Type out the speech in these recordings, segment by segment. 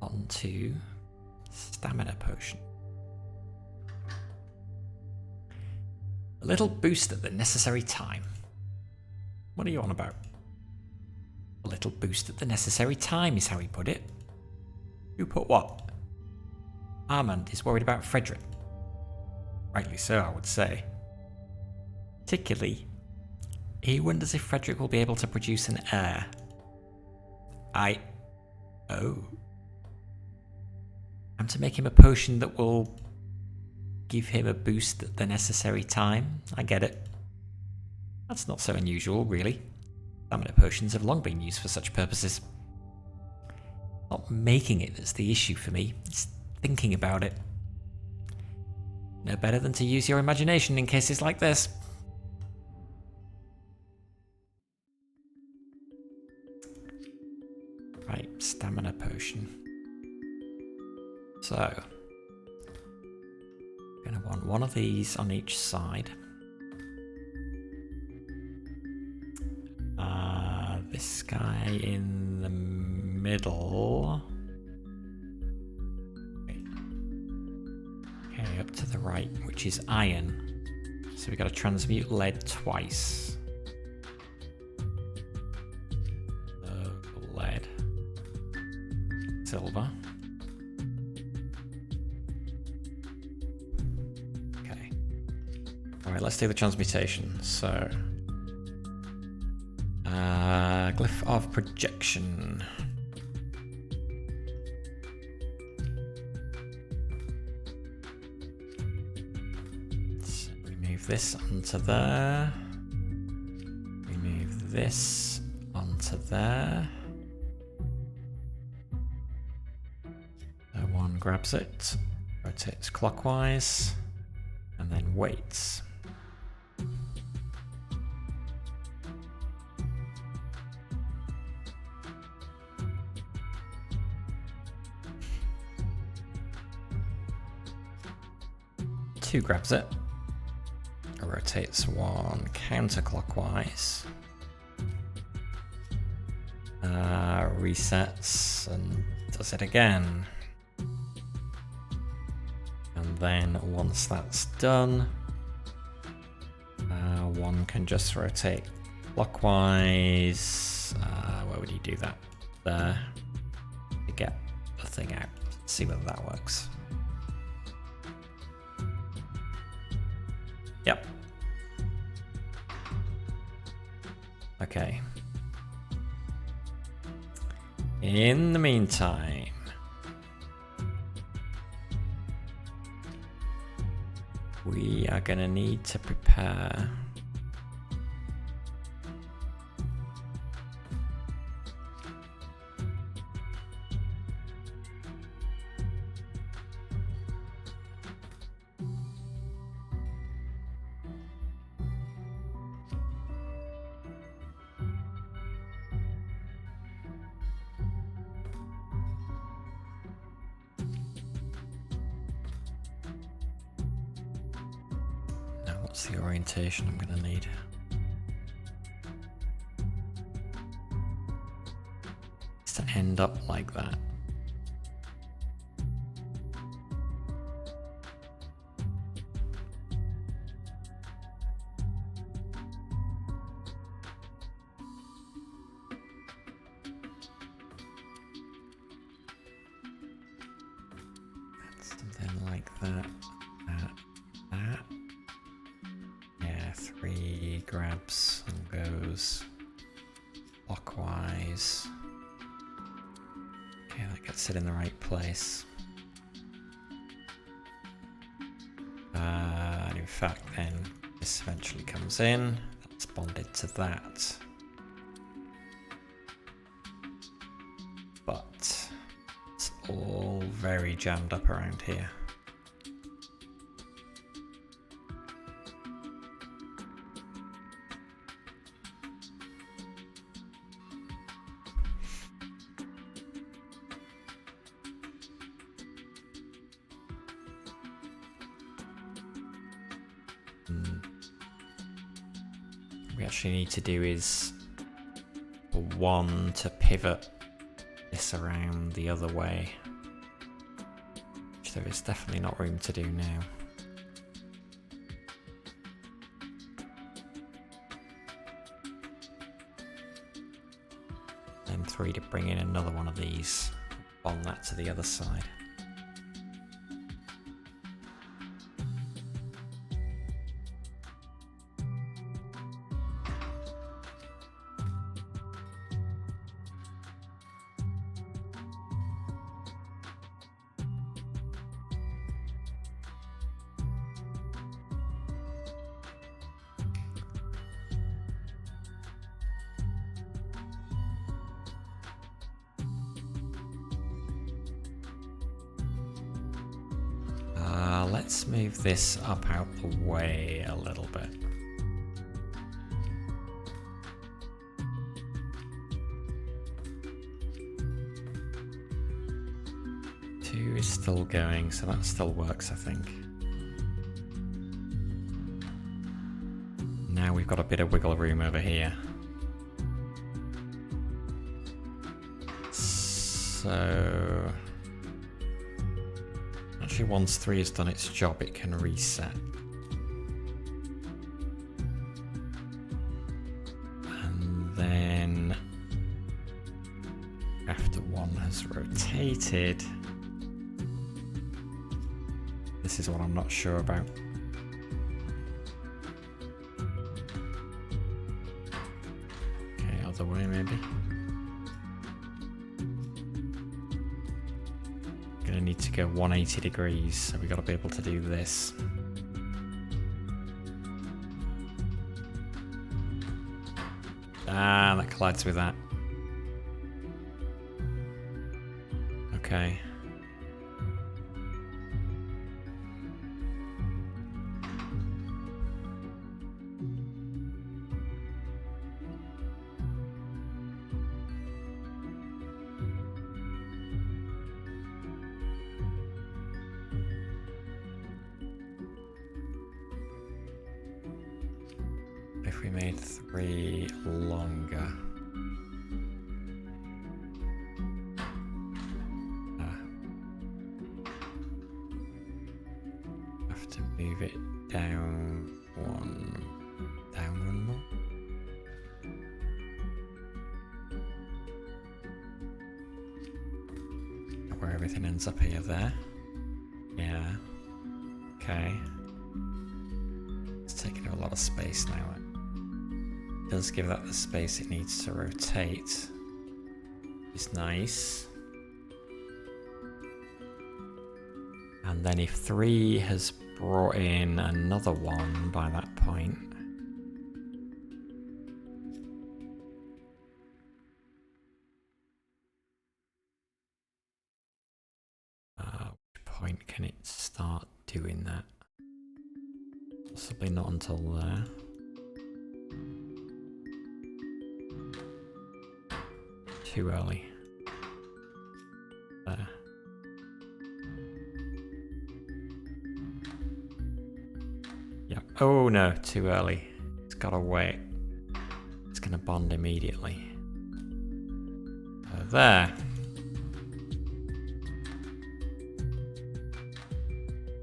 onto stamina potion. A little boost at the necessary time. What are you on about? A little boost at the necessary time is how he put it. Who put what? Armand is worried about Frederick. Rightly so, I would say. Particularly, he wonders if Frederick will be able to produce an heir. Oh. I'm to make him a potion that will give him a boost at the necessary time. I get it. That's not so unusual, really. Stamina potions have long been used for such purposes. Not making it that's the issue for me. It's thinking about it. No better than to use your imagination in cases like this. Right, stamina potion. So, going to want one of these on each side. This guy in the middle. Okay, up to the right, which is iron. So we got to transmute lead twice. Lead. Silver. Okay. Alright, let's do the transmutation. So, glyph of projection. So we move this onto there. We move this onto there. One grabs it, rotates clockwise, and then waits. Two grabs it, rotates one counterclockwise, resets and does it again. And then once that's done, one can just rotate clockwise. Where would you do that? There. To get the thing out. See whether that works. Yep. Okay. In the meantime, we are going to need to prepare what's the orientation I'm going to need? It's to end up like that. Something like that. That. Yeah, 3 grabs and goes clockwise. Okay, that gets it in the right place. And in fact, then this eventually comes in. That's bonded to that. But it's all very jammed up around here. We actually need to do is one to pivot this around the other way. which there is definitely not room to do now. Then 3 to bring in another one of these. Bond that to the other side. Let's move this up out the way a little bit. Two is still going, so that still works, I think. Now we've got a bit of wiggle room over here. So... actually, once 3 has done its job, it can reset. And then after 1 has rotated, this is what I'm not sure about. Okay, other way maybe. Gonna need to go 180 degrees, so we gotta be able to do this. Ah, that collides with that. Okay. If we made 3 longer. Have to move it down one more. Where everything ends up here, there. Yeah. Okay. It's taking up a lot of space now. Does give that the space it needs to rotate. It's nice. And then if 3 has brought in another one by that point, which point can it start doing that? Possibly not until there. Too early. There. Yeah. Oh no, too early. It's gotta wait. It's gonna bond immediately. There.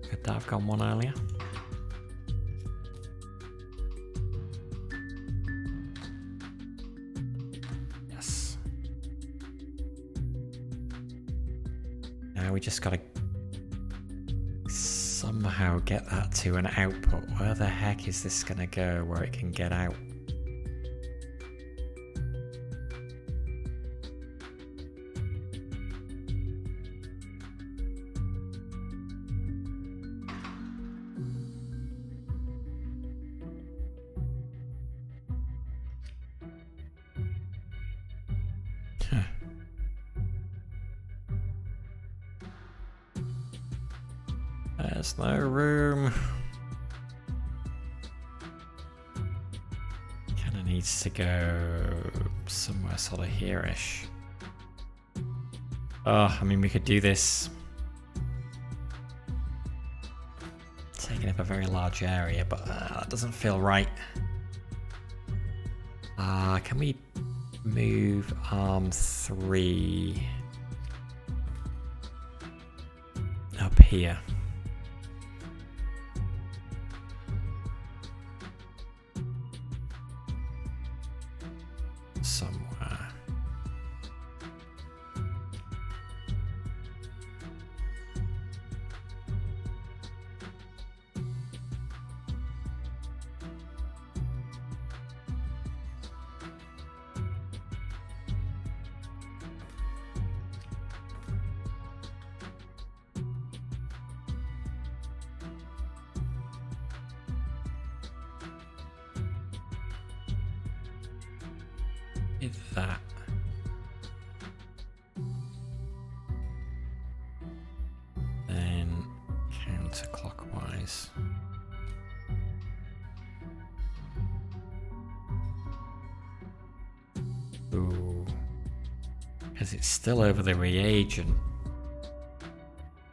Could that have gone one earlier? We just gotta somehow get that to an output. Where the heck is this gonna go where it can get out? There's no room. Kinda needs to go somewhere sort of here-ish. Oh, I mean, we could do this. Taking up a very large area, but that doesn't feel right. Can we move arm 3 up here. Somewhere. Is that? Then counterclockwise. Ooh. Because it's still over the reagent.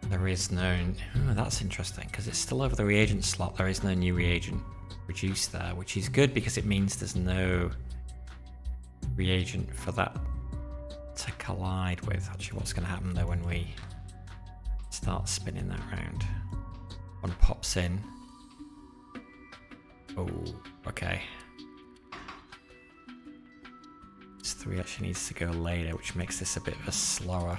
There is no... Oh, that's interesting, because it's still over the reagent slot. There is no new reagent produced there, which is good because it means there's no reagent for that to collide with. Actually, what's going to happen though when we start spinning that round? One pops in. Oh, okay. This 3 actually needs to go later, which makes this a bit of a slower.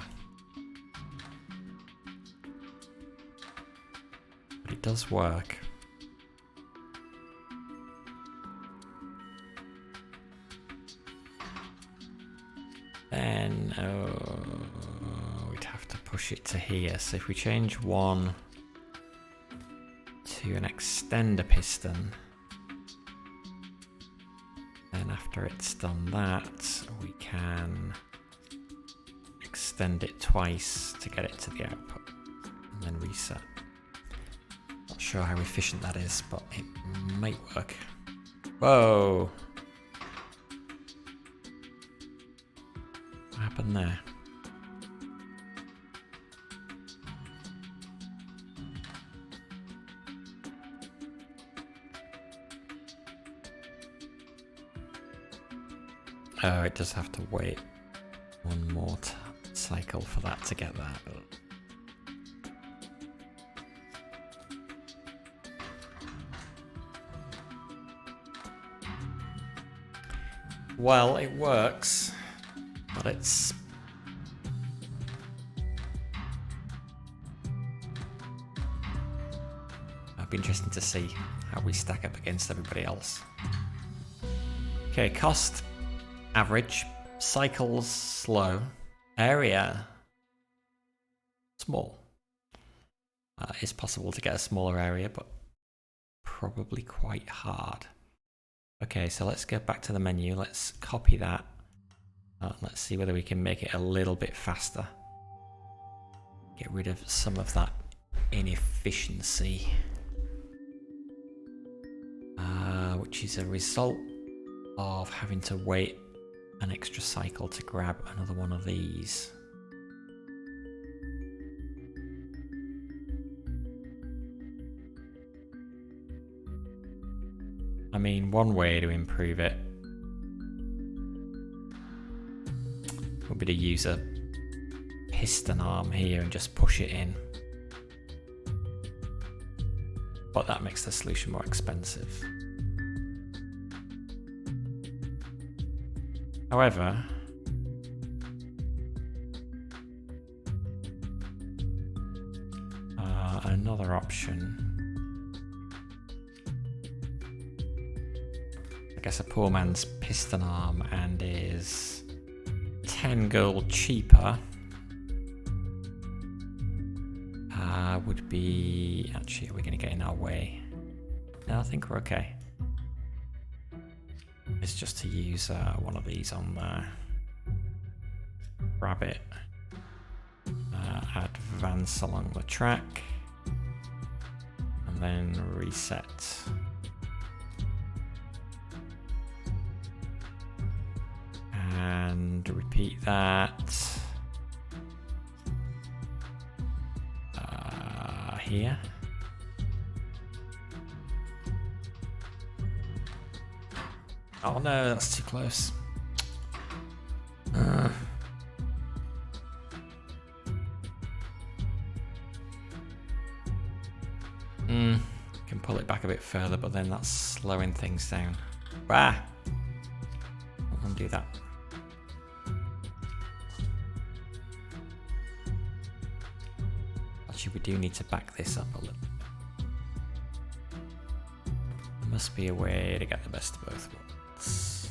But it does work. Then we'd have to push it to here. So if we change 1 to an extender piston, then after it's done that, we can extend it twice to get it to the output and then reset. Not sure how efficient that is, but it might work. Whoa! What happened there? Oh, it does have to wait one more cycle for that to get that. Well, it works, but it's... It'll be interesting to see how we stack up against everybody else. Okay, cost, average, cycles, slow, area, small. It's possible to get a smaller area, but probably quite hard. Okay, so let's go back to the menu. Let's copy that. Let's see whether we can make it a little bit faster. Get rid of some of that inefficiency, which is a result of having to wait an extra cycle to grab another one of these. I mean, one way to improve it would be to use a piston arm here and just push it in. But that makes the solution more expensive. However, another option, I guess a poor man's piston arm, and is 10 gold cheaper, would be... Actually, are we going to get in our way? No, I think we're okay. It's just to use one of these on there. Grab it. Advance along the track. And then reset. And repeat that. Here. Oh no, that's too close. I Can pull it back a bit further, but then that's slowing things down. Ah! I'll undo that. Actually, we do need to back this up a little bit. There must be a way to get the best of both worlds.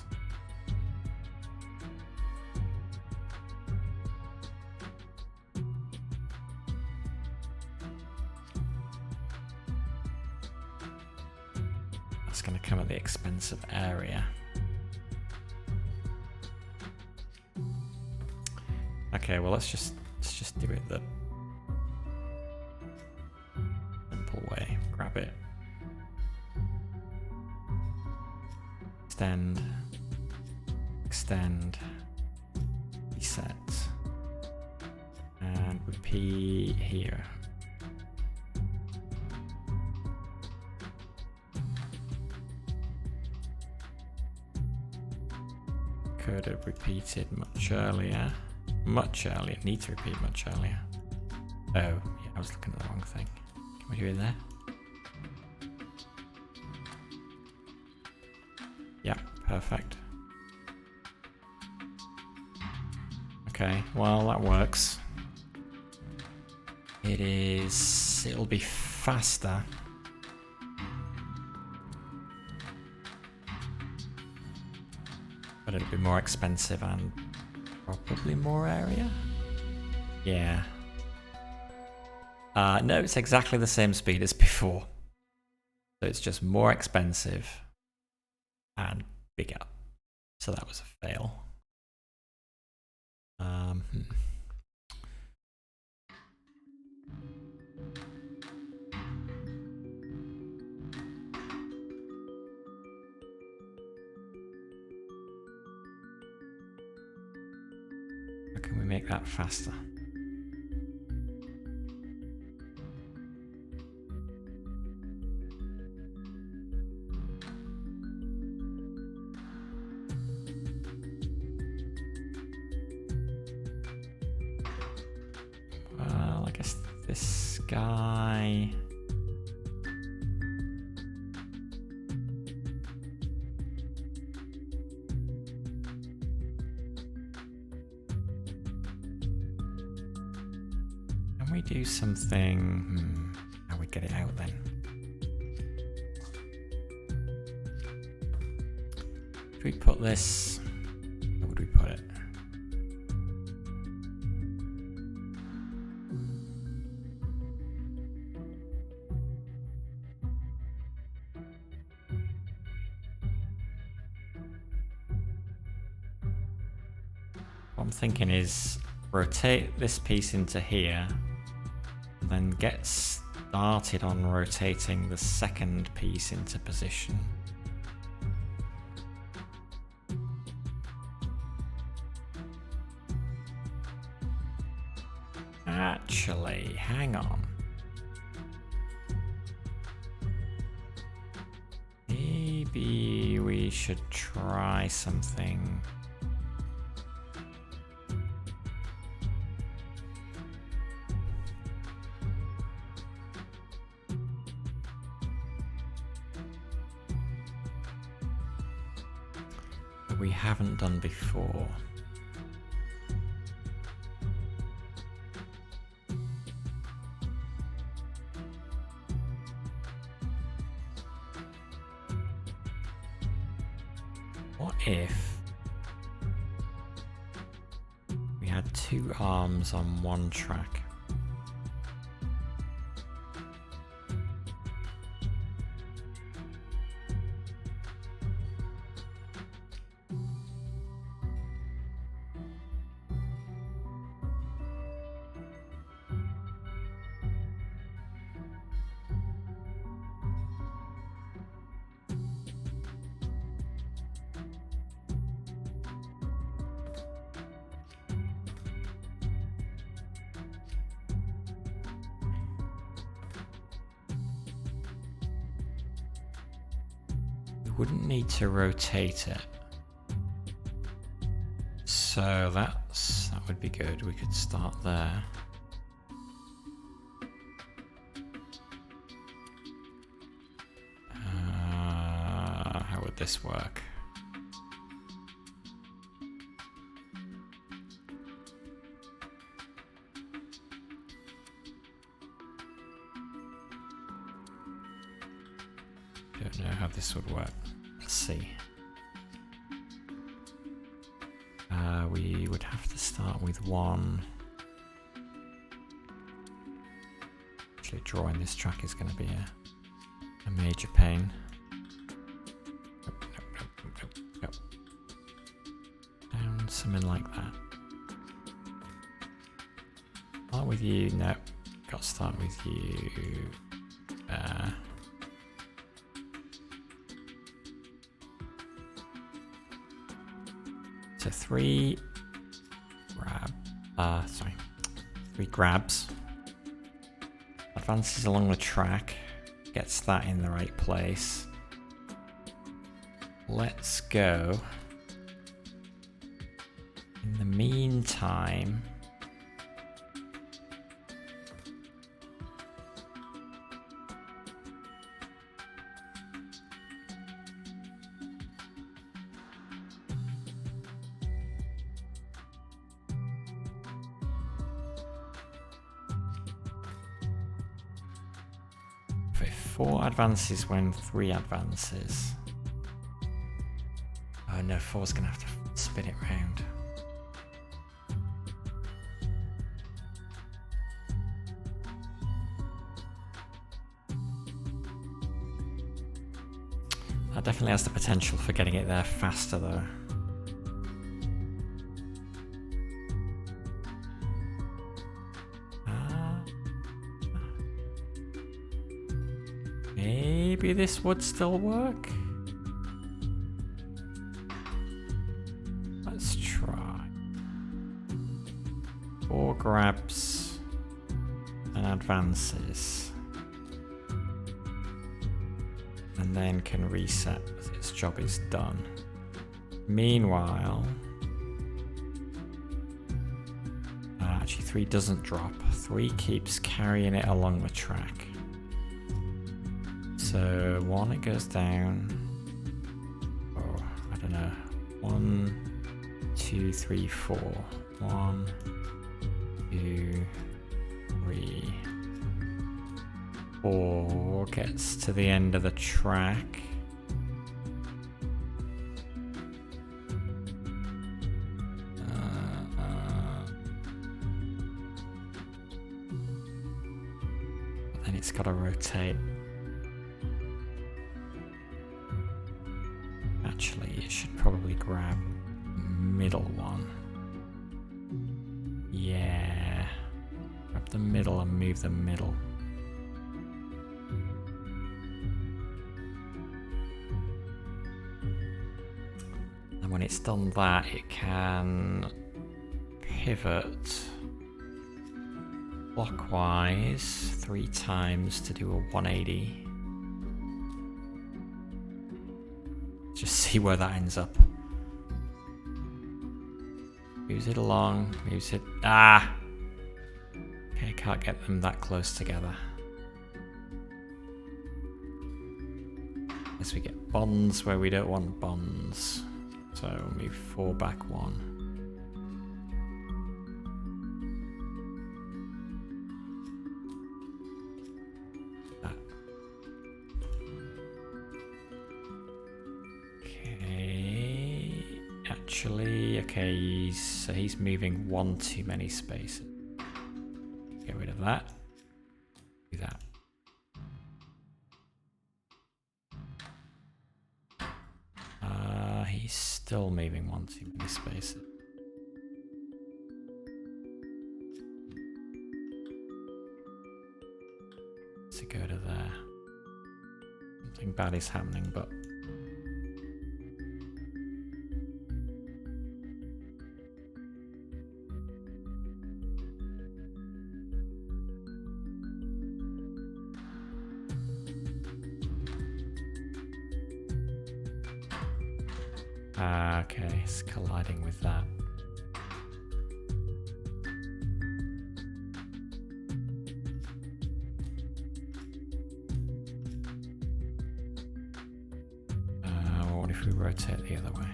That's going to come at the expense of area. Okay, well let's just do it the simple way. Grab it. Extend. Extend. Reset. And repeat here. Could have repeated much earlier. Much earlier. Need to repeat much earlier. Oh, yeah, I was looking at the wrong thing. Can we do it there? Yeah, perfect. Okay, well, that works. It'll be faster. But it'll be more expensive and probably more area? Yeah. No, it's exactly the same speed as before. So it's just more expensive and bigger. So that was a fail. How can we make that faster? Well, I guess this guy... Can we do something... How we get it out then? If we put this... Where would we put it? What I'm thinking is rotate this piece into here, and then get started on rotating the second piece into position. Actually, hang on. Maybe we should try something. That we haven't done before. What if we had two arms on one track? Wouldn't need to rotate it, so that would be good. We could start there. would this work? Don't know how this would work. Let's see. We would have to start with one. Actually, drawing this track is going to be a major pain. Nope. Down, something like that. Start with you. No, got to start with you. So three grabs. Advances along the track. Gets that in the right place. Let's go. In the meantime, four advances when three advances. Oh no, four's gonna have to spin it round. That definitely has the potential for getting it there faster though. Maybe this would still work. Let's try. 4 grabs and advances. And then can reset as its job is done. Meanwhile, actually 3 doesn't drop. 3 keeps carrying it along the track. So 1, it goes down. Oh, I don't know. 1, 2, 3, 4. 1, 2, 3, 4. Gets to the end of the track. But then it's got to rotate. Actually, it should probably grab middle one. Yeah. Grab the middle and move the middle. And when it's done that, it can pivot clockwise 3 times to do a 180. Just see where that ends up. Moves it along, moves it. Ah! Okay, can't get them that close together. As we get bonds where we don't want bonds. So move 4 back 1. Actually, okay, so he's moving 1 too many spaces. Get rid of that. Do that. He's still moving 1 too many spaces. To go to there. Something bad is happening, but okay, it's colliding with that. What we rotate the other way?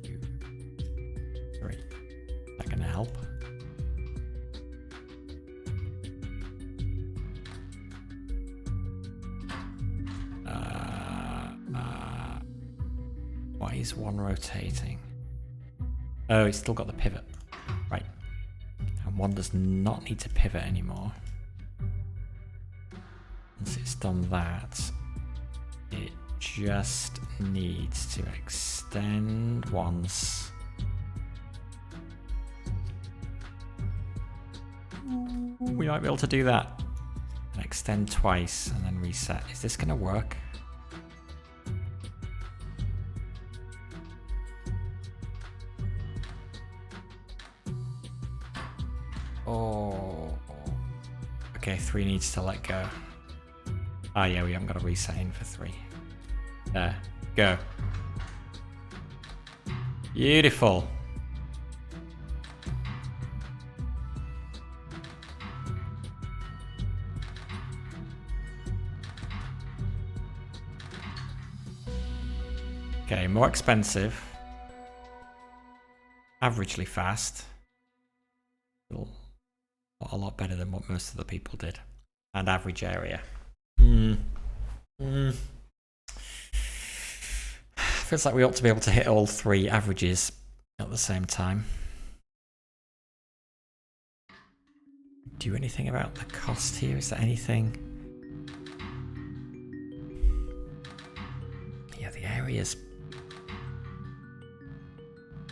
2, 3. Is that going to help? Why is one rotating? Oh, it's still got the pivot. Right. And one does not need to pivot anymore. Once it's done that, it just needs to extend once. We might be able to do that. And extend twice and then reset. Is this going to work? Oh. Okay, 3 needs to let go. Ah, yeah, we haven't got a reset in for 3. There. Go. Beautiful. Okay, more expensive. Averagely fast. A lot better than what most of the people did. And average area. Feels like we ought to be able to hit all 3 averages at the same time. Do anything about the cost here? Is there anything? Yeah, the area's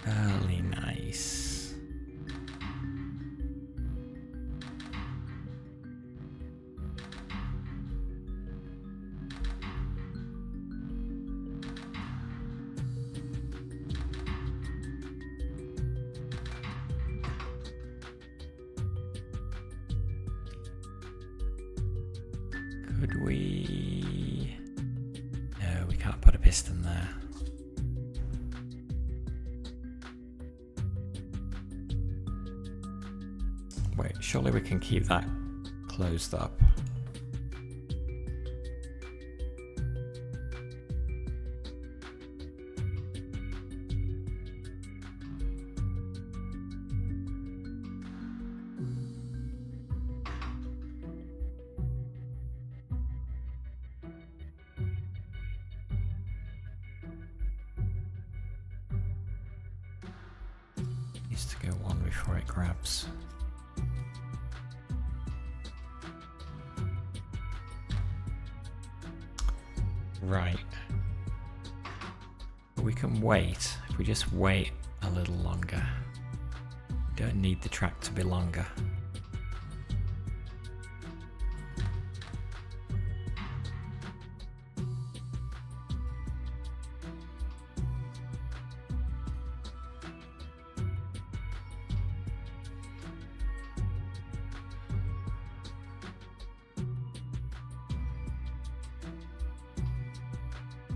fairly nice. Could we... No, we can't put a piston there. Wait, surely we can keep that closed up. Needs to go 1 before it grabs. Right. But we can wait. If we just wait a little longer. We don't need the track to be longer.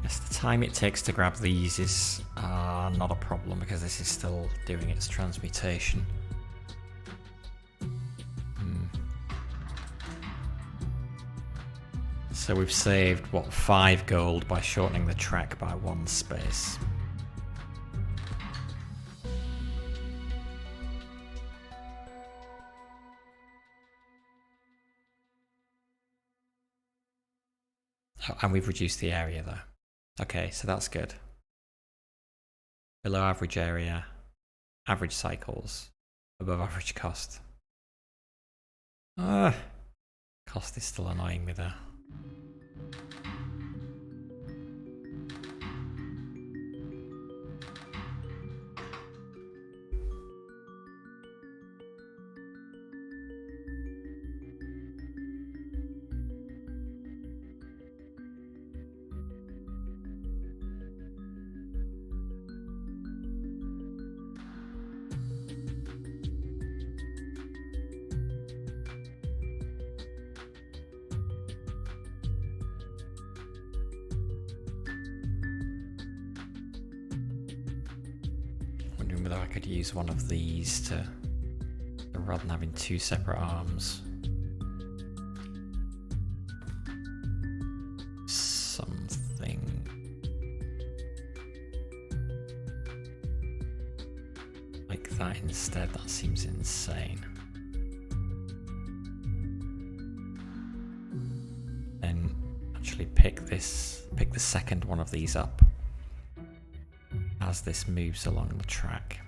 Yes, the time it takes to grab these is not a problem because this is still doing its transmutation. So we've saved, what, 5 gold by shortening the track by 1 space. Oh, and we've reduced the area though. Okay, so that's good. Below average area, average cycles, above average cost. Cost is still annoying me there. Wondering whether I could use one of these to rather than having 2 separate arms. that instead. That seems insane. Then actually pick the second one of these up as this moves along the track.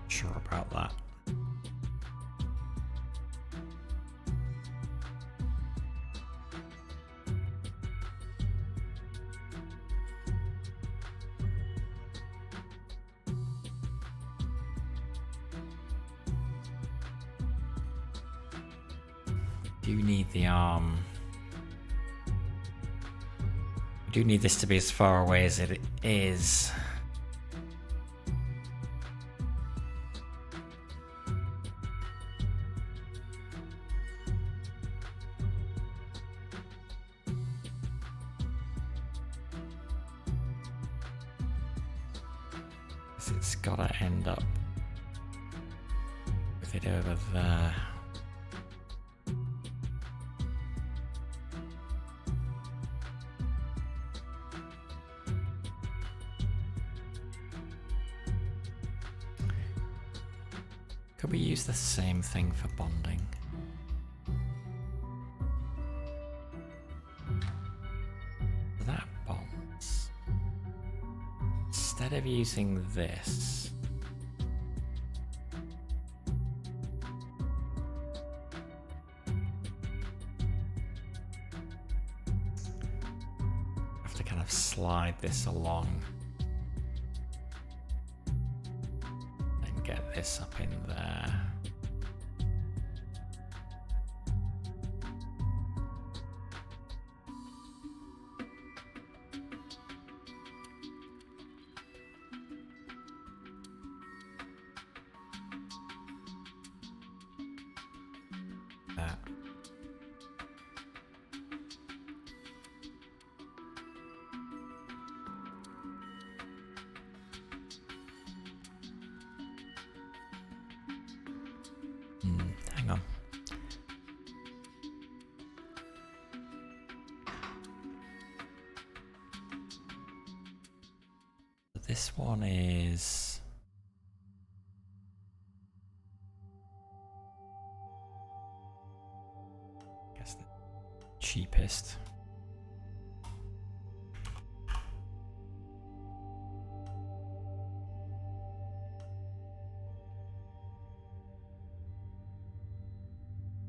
Sure about that. Do need the arm. We do need this to be as far away as it is. It's gotta end up with it over there. Could we use the same thing for bonding? That bonds. Instead of using this, I have to kind of slide this along. Get this up in there. That. Hang on. This one is I guess the cheapest.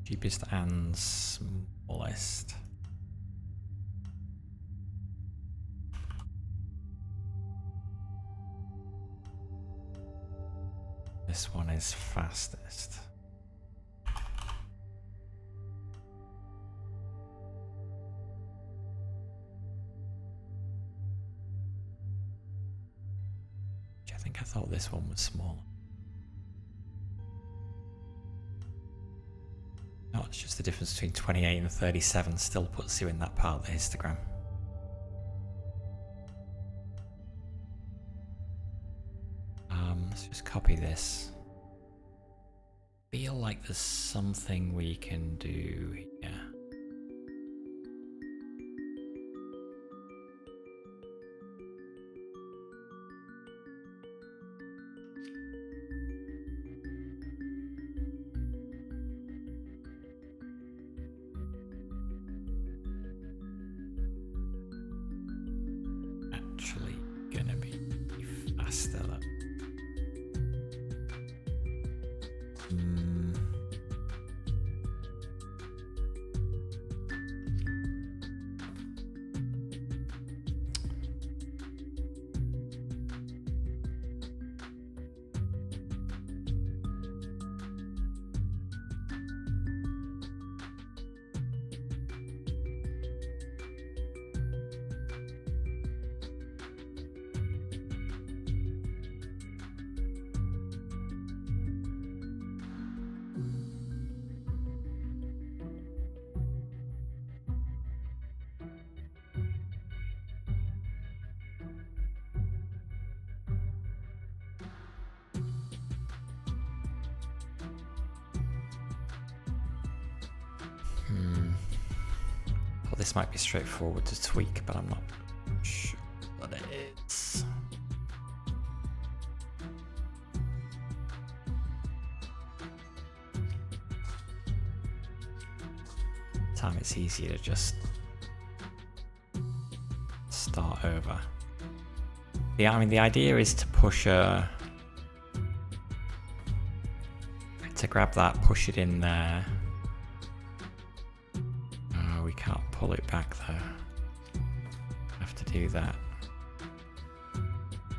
Cheapest and smallest. This one is fastest. I think I thought this one was smaller. No, it's just the difference between 28 and 37 still puts you in that part of the histogram. Let's just copy this. Feel like there's something we can do here. Actually gonna be faster though. Well, this might be straightforward to tweak, but I'm not sure that it is. Time it's easier to just start over. Yeah, I mean the idea is to push to grab that, push it in there. Oh, we can't pull it back though. Have to do that.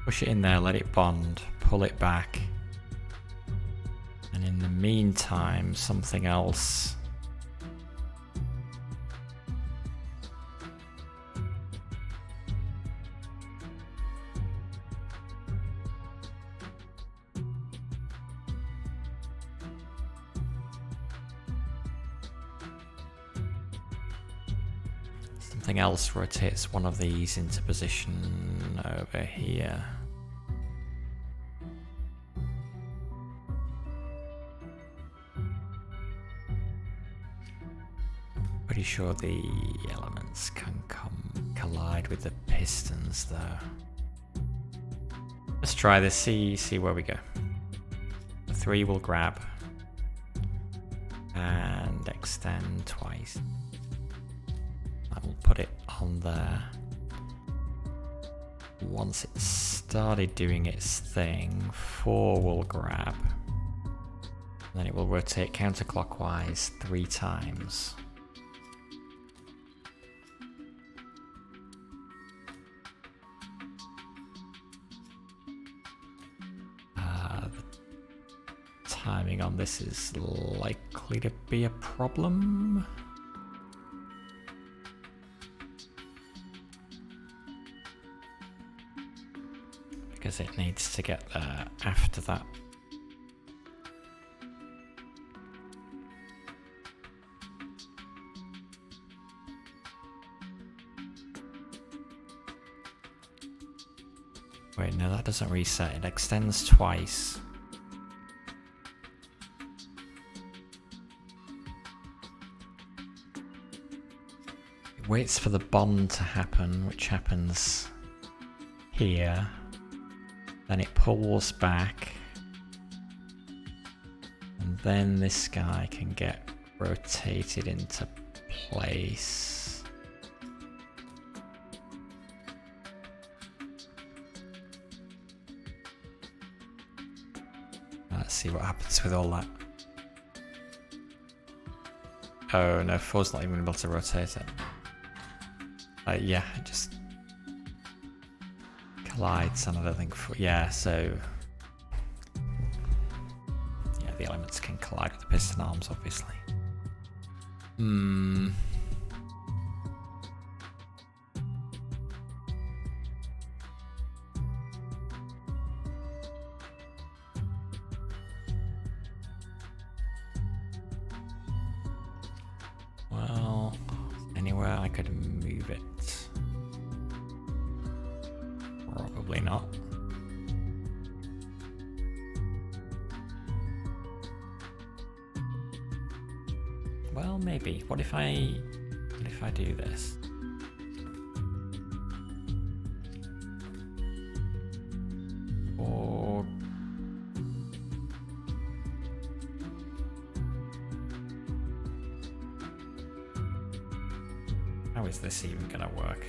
Push it in there, let it bond, pull it back. And in the meantime, something else. Something else rotates one of these into position over here. Pretty sure the elements can collide with the pistons though. Let's try this, see where we go. The 3 will grab and extend twice. I will put it on there. Once it's started doing its thing, 4 will grab. And then it will rotate counterclockwise 3 times. The timing on this is likely to be a problem. Because it needs to get there after that. Wait, no, that doesn't reset. It extends twice. It waits for the bond to happen, which happens here. Then it pulls back, and then this guy can get rotated into place. Let's see what happens with all that. Oh no, 4's not even able to rotate it. Yeah, it just collides, and I don't think yeah, so yeah, the elements can collide with the piston arms, obviously. Well, anywhere I could move it. Probably not. Well, maybe. What if I do this? Or how is this even gonna work?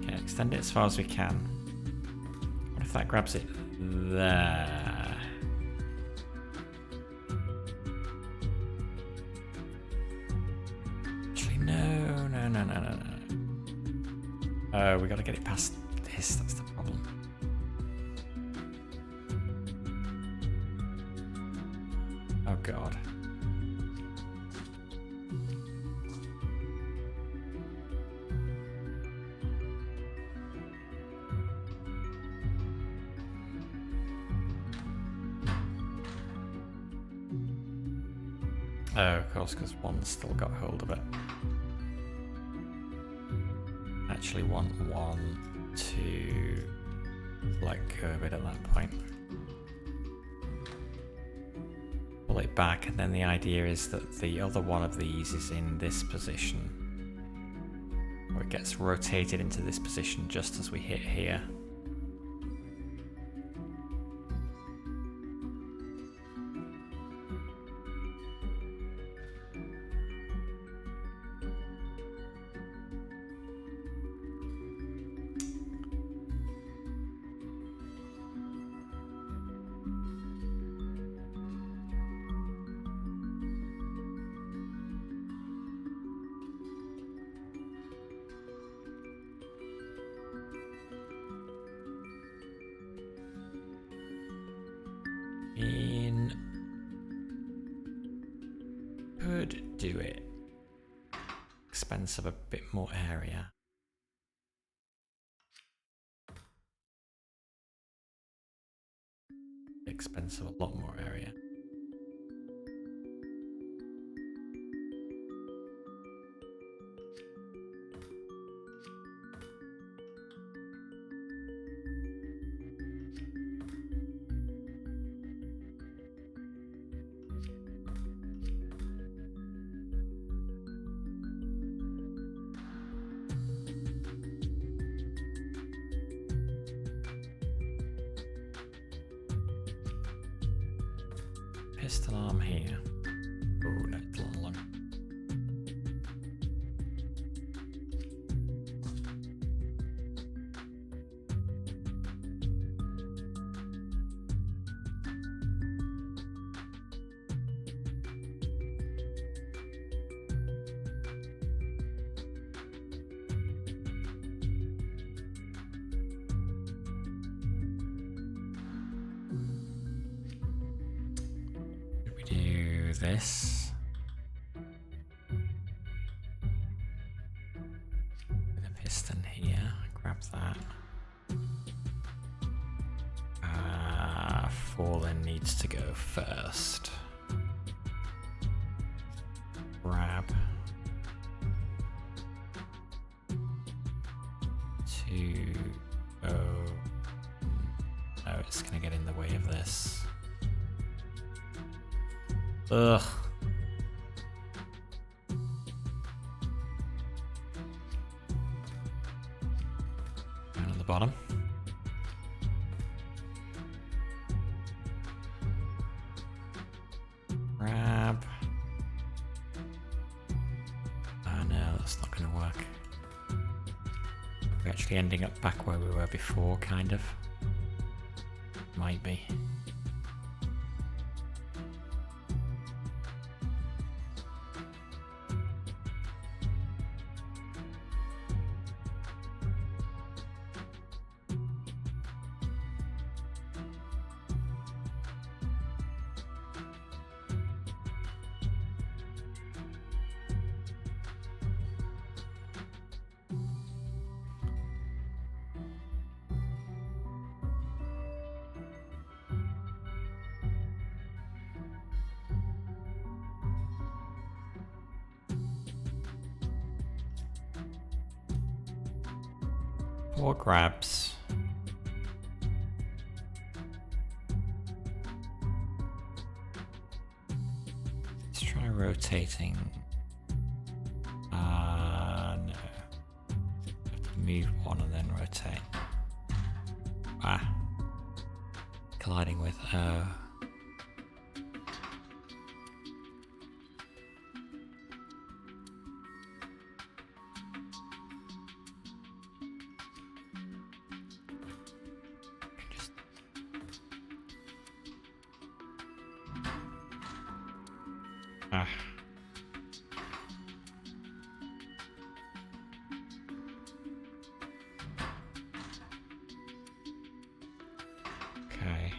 Okay, extend it as far as we can. What if that grabs it there? Actually, no. Oh, we gotta get it past this, that's the problem. Oh god. Oh, of course, because one's still got hold of it. actually want one to let go of it at that point. Pull it back, and then the idea is that the other one of these is in this position, or it gets rotated into this position just as we hit here. Could do it. Expense of a bit more area. Expense of a lot more area. Piston arm here. Oh, no, it's a little long. Do this with a piston here, grab that. Fallen needs to go first. Grab. 2, oh. No, it's gonna get in the way of this. Ugh. Down at the bottom. Grab. Oh no, that's not going to work. We're actually ending up back where we were before, kind of. Might be. Four grabs. Let's try rotating. No. Have to move one and then rotate. Colliding with. Okay.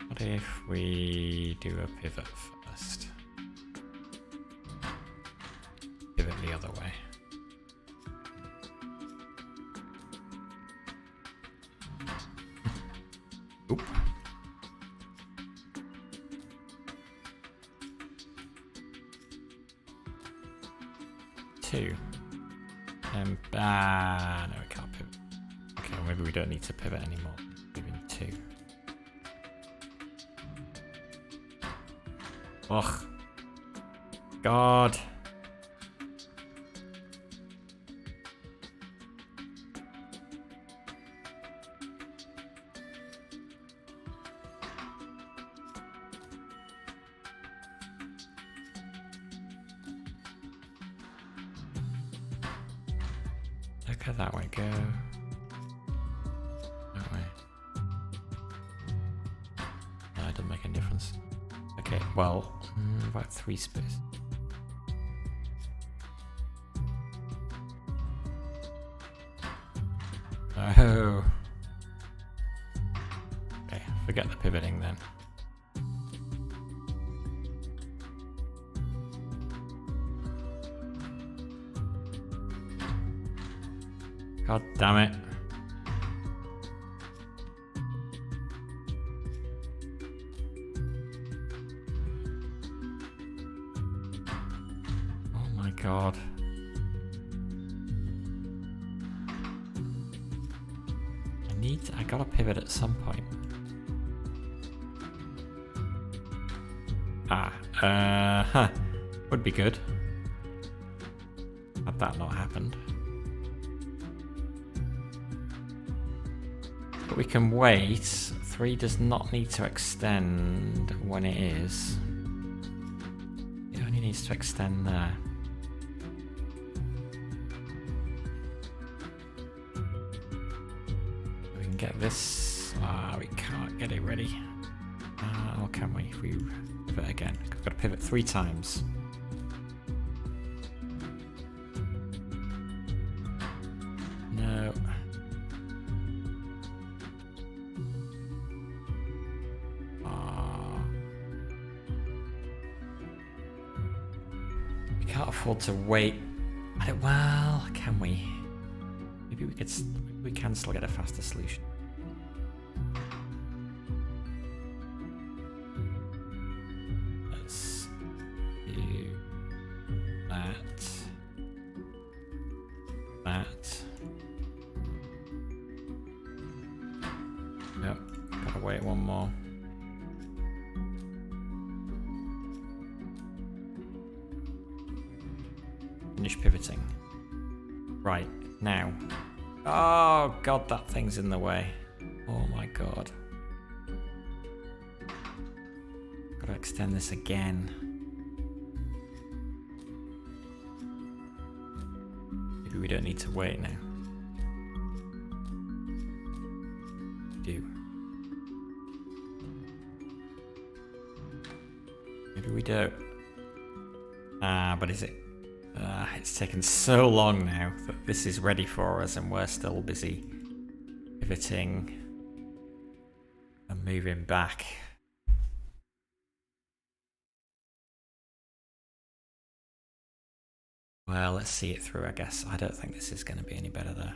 What if we do a pivot first? Pivot the other way. Oop. Two. No, we can't pivot. Okay, well, maybe we don't need to pivot anymore. Moving 2. Ugh. God. Okay, that way, go. That way. No, it doesn't make any difference. Okay, well, about 3 space. Oh. Okay, forget the pivoting then. God damn it. Oh my God. I gotta pivot at some point. Would be good. Had that not happened. But we can wait. 3 does not need to extend when it is. It only needs to extend there. We can get this. We can't get it ready. Or can we? If we pivot again. I've got to pivot 3 times. No. We can't afford to wait. Well, can we? Maybe we can still get a faster solution. Let's do that. Yep, gotta wait one more. Finish pivoting. Right, now. Oh God, that thing's in the way. Oh my God. Gotta extend this again. Maybe we don't need to wait now. Do. Maybe we don't. But is it? It's taken so long now that this is ready for us and we're still busy pivoting and moving back. Well, let's see it through, I guess. I don't think this is going to be any better there.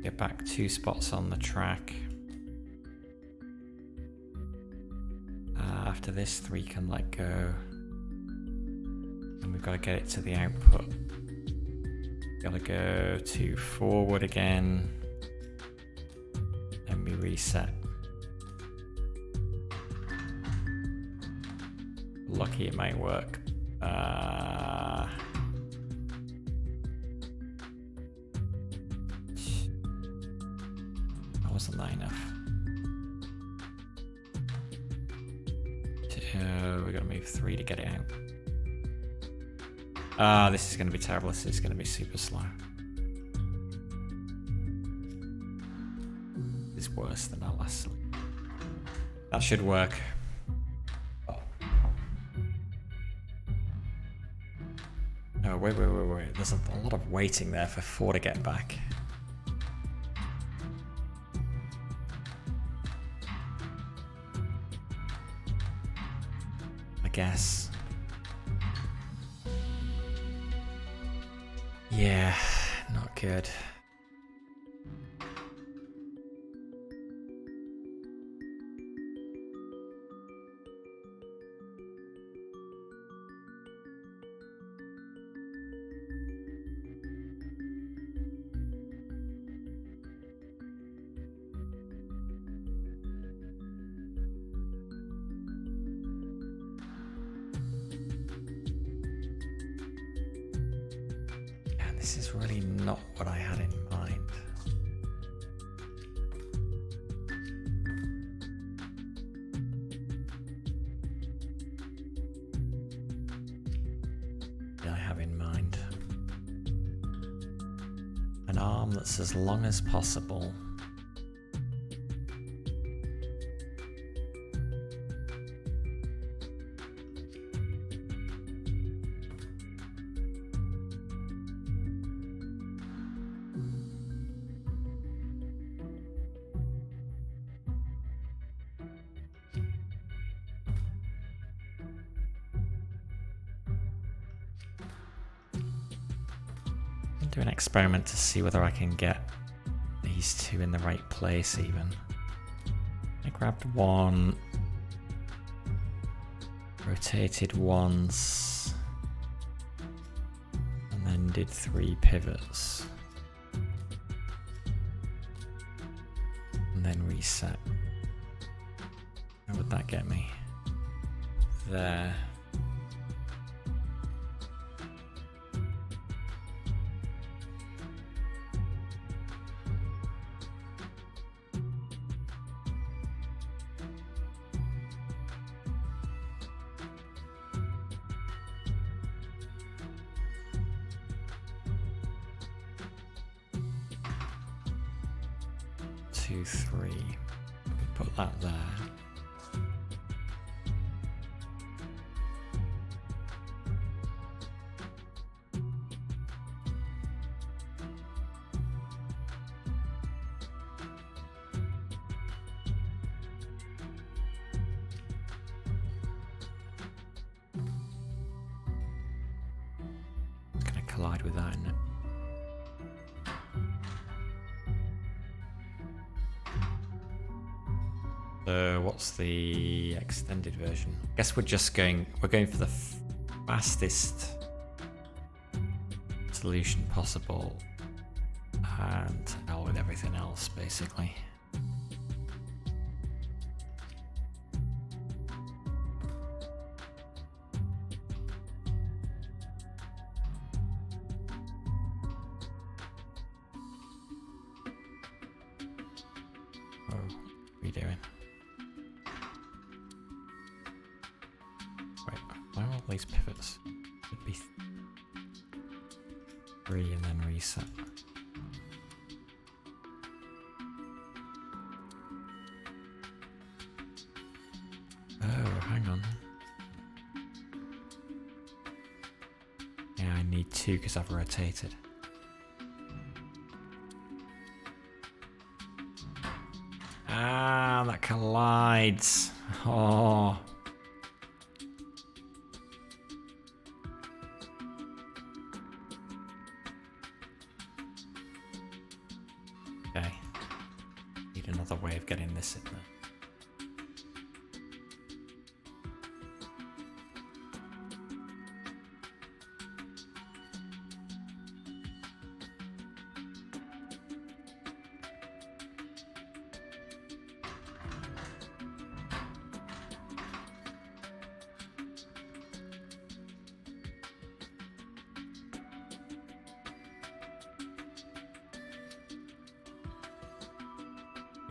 Get back 2 spots on the track. After this, 3 can let go. And we've got to get it to the output. Got to go to forward again. And we reset. Lucky it might work. Wasn't that enough? We gotta move 3 to get it out. This is gonna be terrible. This is gonna be super slow. It's worse than our last sleep. That should work. Oh, wait. There's a lot of waiting there for 4 to get back. Guess. Yeah, not good. This is really not what I had in mind. I have in mind an arm that's as long as possible. Do an experiment to see whether I can get these two in the right place even. I grabbed one, rotated once, and then did 3 pivots. And then reset. Where would that get me? There. Two, 3. Put that there. It's going to collide with that, isn't it? So what's the extended version? I guess we're going for the fastest solution possible and hell with everything else basically. Oh, what are we doing? Where are all these pivots? Should be 3 and then reset. Oh, hang on. Yeah, I need 2 because I've rotated. Ah, that collides. Oh. Okay, need another way of getting this in there.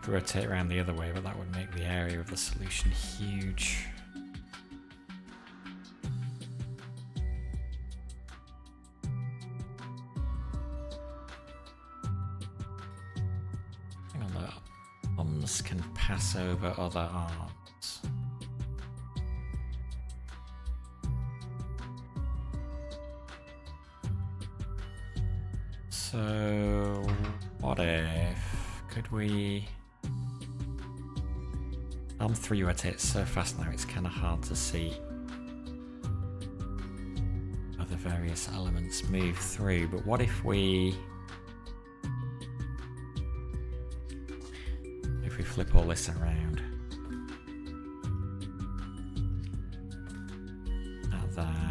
Rotate around the other way, but that would make the area of the solution huge. Hang on, the arms can pass over other arms. So, what if, could we... Arm 3 rotates so fast now it's kind of hard to see how the various elements move through, but what if we flip all this around? Now there.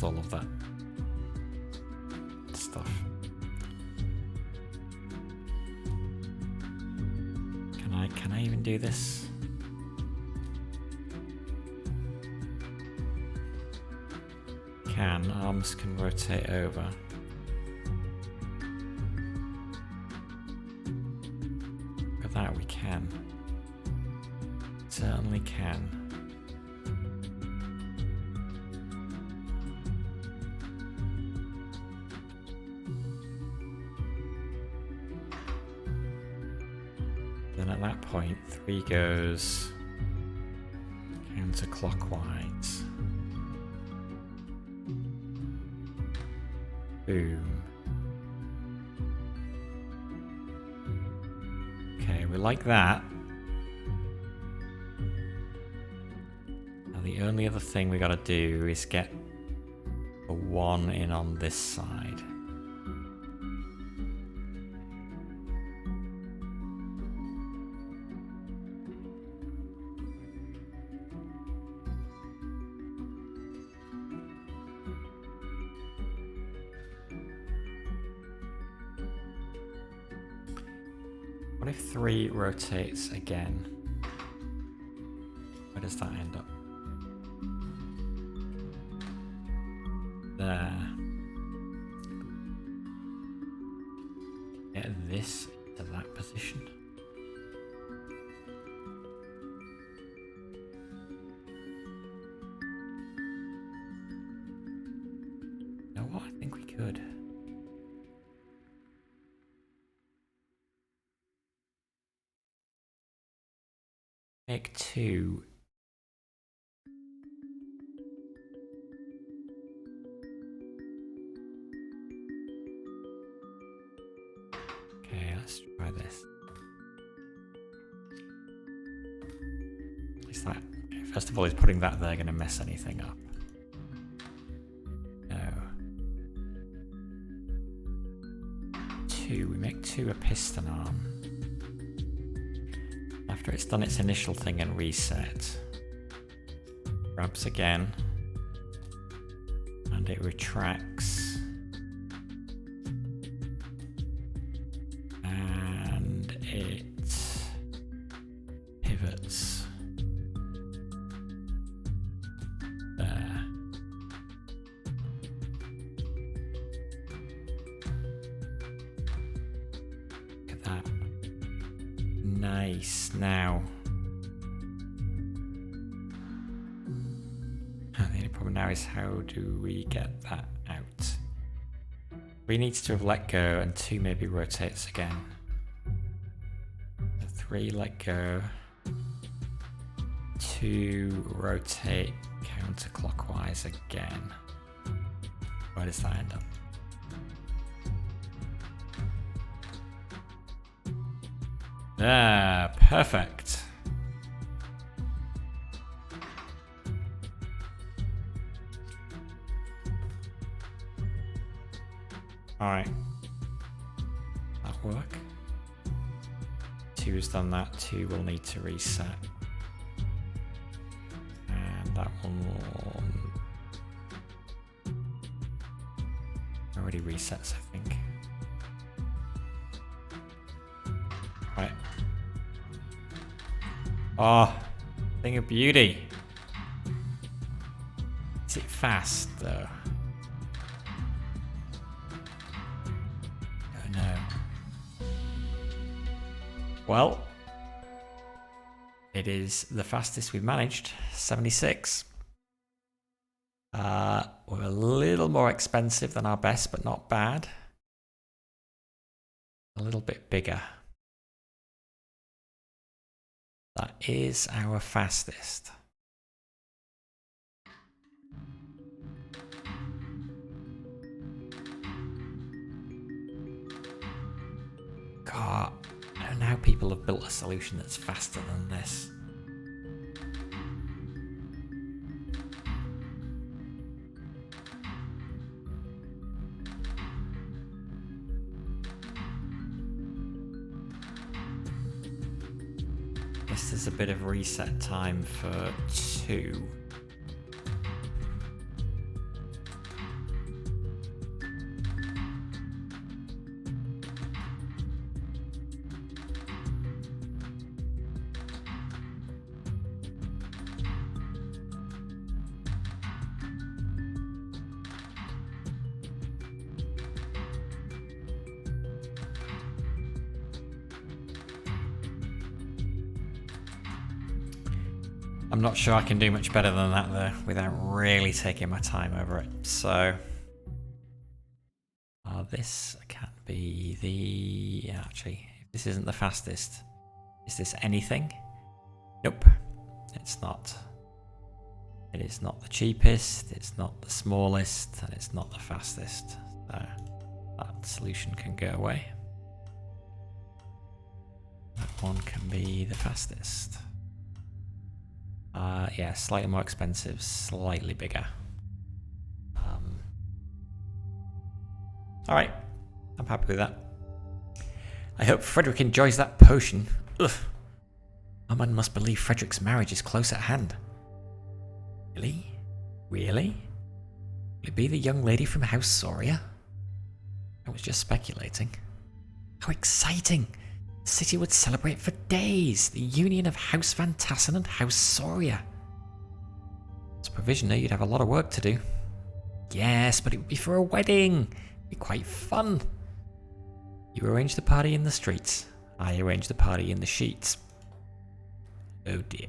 All of that. stuff. Can I even do this? Arms can rotate over. With that we can. Certainly can. Then at that point, 3 goes counterclockwise. Boom. Okay, we like that. Now the only other thing we gotta do is get a 1 in on this side. What if 3 rotates again? Where does that end up? There. Get this to that position. You know what? I think we could. Make 2. Okay, let's try this. Is that okay? First of all, is putting that there going to mess anything up? No. 2. We make 2 a piston arm. After it's done its initial thing and reset, grabs again, and it retracts, and it pivots there. Look at that. Nice. Now, the only problem now is how do we get that out? 3 needs to have let go, and 2 maybe rotates again. 3 let go, 2 rotate counterclockwise again. Where does that end up? Ah, perfect. All right. That'll work. 2's done that. 2 will need to reset. And that one will already resets, I think. Right. Oh, thing of beauty. Is it fast though? Oh no. Well, it is the fastest we've managed, 76. We're a little more expensive than our best, but not bad. A little bit bigger. That is our fastest. God, I don't know how people have built a solution that's faster than this. There's a bit of reset time for 2. I'm not sure I can do much better than that though, without really taking my time over it. So, this can't be the... Actually, if this isn't the fastest, is this anything? Nope, it's not. It is not the cheapest, it's not the smallest, and it's not the fastest. So, that solution can go away. That one can be the fastest. Yeah, slightly more expensive, slightly bigger. Alright, I'm happy with that. I hope Frederick enjoys that potion. Ugh. Mum must believe Frederick's marriage is close at hand. Really? Really? Will it be the young lady from House Soria? I was just speculating. How exciting! The city would celebrate for days the union of House Van Tassen and House Soria. As a provisioner, you'd have a lot of work to do. Yes, but it would be for a wedding. It'd be quite fun. You arrange the party in the streets. I arrange the party in the sheets. Oh dear.